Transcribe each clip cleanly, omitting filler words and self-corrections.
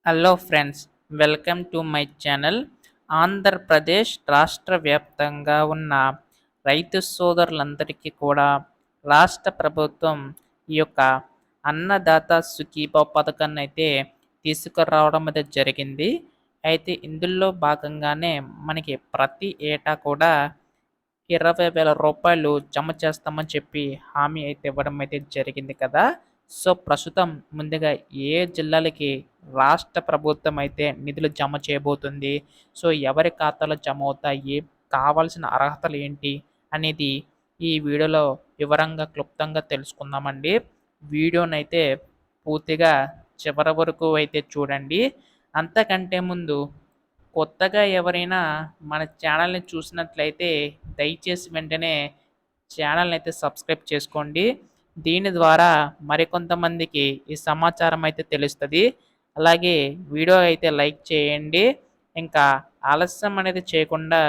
Hello friends, welcome to my channel. Andhra Pradesh రాష్ట్ర వ్యాప్తంగా ఉన్న రైతు సోదరులందరికీ కూడా రాష్ట్ర ప్రభుత్వం ఈ యొక్క అన్నదాత సుఖీభవ పథకాన్ని అయితే తీసుకురావడం అయితే జరిగింది. అయితే ఇందులో భాగంగానే మనకి ప్రతి ఏటా కూడా 20,000 రూపాయలు జమ చేస్తామని చెప్పి హామీ అయితే ఇవ్వడం అయితే జరిగింది కదా! సో, ప్రస్తుతం ముందుగా ఏ జిల్లాలకి రాష్ట్ర ప్రభుత్వం అయితే నిధులు జమ చేయబోతుంది? సో, ఎవరి ఖాతాలో జమ అవుతాయి? కావాల్సిన అర్హతలు ఏంటి? అనేది ఈ వీడియోలో వివరంగా, క్లుప్తంగా తెలుసుకుందామండి. వీడియోనైతే పూర్తిగా చివరి వరకు అయితే చూడండి. అంతకంటే ముందు కొత్తగా ఎవరైనా మన ఛానల్‌ని చూసినట్లయితే దయచేసి వెంటనే ఛానల్‌ని అయితే సబ్స్క్రైబ్ చేసుకోండి. దీని ద్వారా మరికొంతమందికి ఈ సమాచారం అయితే తెలుస్తది. అలాగే వీడియో అయితే లైక్ చేయండి. ఇంకా ఆలస్యం అనేది చేయకుండా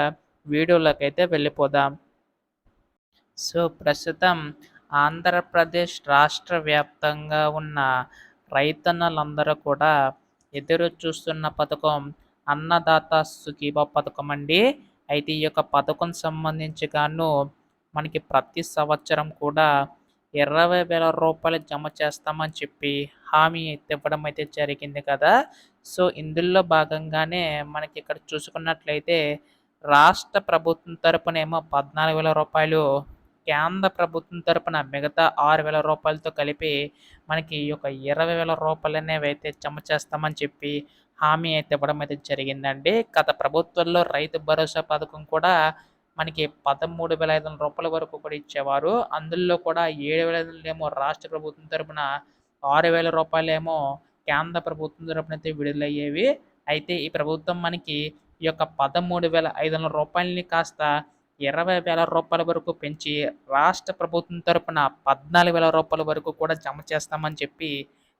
వీడియోలోకైతే వెళ్ళిపోదాం. సో, ప్రస్తుతం ఆంధ్రప్రదేశ్ రాష్ట్ర వ్యాప్తంగా ఉన్న రైతన్నలందరూ కూడా ఎదురు చూస్తున్న పథకం అన్నదాత సుఖీభవ పథకం అండి. అయితే ఈ యొక్క పథకం సంబంధించి గాను మనకి ప్రతి సంవత్సరం కూడా 20,000 రూపాయలు జమ చేస్తామని చెప్పి హామీ అయితే ఇవ్వడం అయితే జరిగింది కదా! సో, ఇందులో భాగంగానే మనకి ఇక్కడ చూసుకున్నట్లయితే రాష్ట్ర ప్రభుత్వం తరపునేమో 14,000 రూపాయలు, కేంద్ర ప్రభుత్వం తరపున మిగతా 6,000 రూపాయలతో కలిపి మనకి ఈ యొక్క 20,000 రూపాయలనేవైతే జమ చేస్తామని చెప్పి హామీ అయితే ఇవ్వడం అయితే జరిగిందండి. గత ప్రభుత్వంలో రైతు భరోసా పథకం కూడా మనకి 13,500 రూపాయల వరకు కూడా ఇచ్చేవారు. అందులో కూడా 7,500 ఏమో రాష్ట్ర ప్రభుత్వం తరపున, 6,000 రూపాయలేమో కేంద్ర ప్రభుత్వం తరపున అయితే విడుదలయ్యేవి. అయితే ఈ ప్రభుత్వం మనకి ఈ యొక్క 13,500 రూపాయలని కాస్త 20,000 రూపాయల వరకు పెంచి రాష్ట్ర ప్రభుత్వం తరపున 14,000 రూపాయల వరకు కూడా జమ చేస్తామని చెప్పి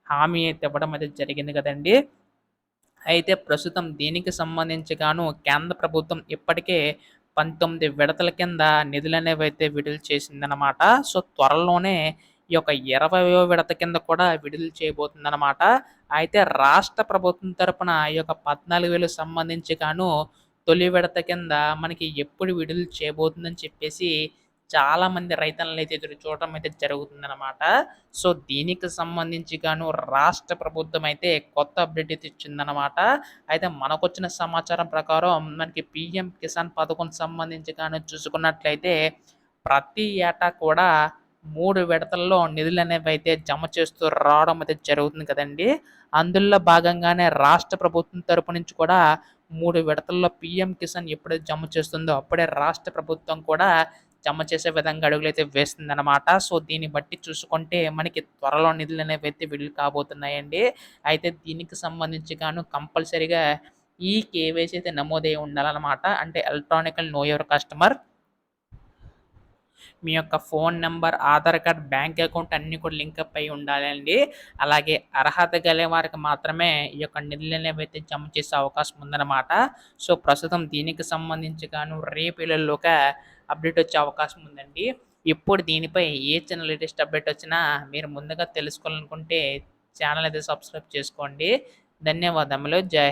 హామీ అయితే ఇవ్వడం అయితే జరిగింది కదండీ! అయితే ప్రస్తుతం దీనికి సంబంధించి గాను కేంద్ర ప్రభుత్వం ఇప్పటికే 19 విడతల కింద నిధులనేవైతే విడుదల చేసిందనమాట. సో, త్వరలోనే ఈ యొక్క 20వ విడత కింద కూడా విడుదల చేయబోతుందనమాట. అయితే రాష్ట్ర ప్రభుత్వం తరపున ఈ యొక్క 14,000 సంబంధించి గాను తొలి విడత కింద మనకి ఎప్పుడు విడుదల చేయబోతుందని చెప్పేసి చాలామంది రైతన్నలైతే ఎదురు చూడటం అయితే జరుగుతుందనమాట. సో, దీనికి సంబంధించి గాను రాష్ట్ర ప్రభుత్వం అయితే కొత్త అప్డేట్ అయితే ఇచ్చిందనమాట. అయితే మనకొచ్చిన సమాచారం ప్రకారం మనకి పీఎం కిసాన్ పథకం సంబంధించి గాను చూసుకున్నట్లయితే ప్రతి ఏటా కూడా 3 విడతల్లో నిధులనేవైతే జమ చేస్తూ రావడం అయితే జరుగుతుంది కదండీ! అందులో భాగంగానే రాష్ట్ర ప్రభుత్వం తరపు నుంచి కూడా 3 విడతల్లో పీఎం కిసాన్ ఎప్పుడైతే జమ చేస్తుందో అప్పుడే రాష్ట్ర ప్రభుత్వం కూడా జమ చేసే విధంగా అడుగులైతే వేస్తుందనమాట. సో, దీన్ని బట్టి చూసుకుంటే మనకి త్వరలో నిధులనేవైతే విడుదల కాబోతున్నాయండి. అయితే దీనికి సంబంధించి గాను కంపల్సరీగా ఈ కేవైసీ అయితే నమోదై ఉండాలనమాట. అంటే ఎలక్ట్రానికల్ నో యువర్ కస్టమర్. మీ యొక్క phone number, Aadhaar card, bank account అన్నీ కూడా లింకప్ అయ్యి ఉండాలండి. అలాగే అర్హత గల వారికి మాత్రమే ఈ యొక్క నిధులనేవైతే జమ చేసే అవకాశం ఉందన్నమాట. సో, ప్రస్తుతం దీనికి సంబంధించి గాను రేపు ఎల్లుండిలోగా అప్డేట్ వచ్చే అవకాశం ఉందండి. ఇప్పుడు దీనిపై ఏ చిన్న లేటెస్ట్ అప్డేట్ వచ్చినా మీరు ముందుగా తెలుసుకోవాలనుకుంటే ఛానల్ అయితే సబ్స్క్రైబ్ చేసుకోండి. ధన్యవాదములు. జై హింద్.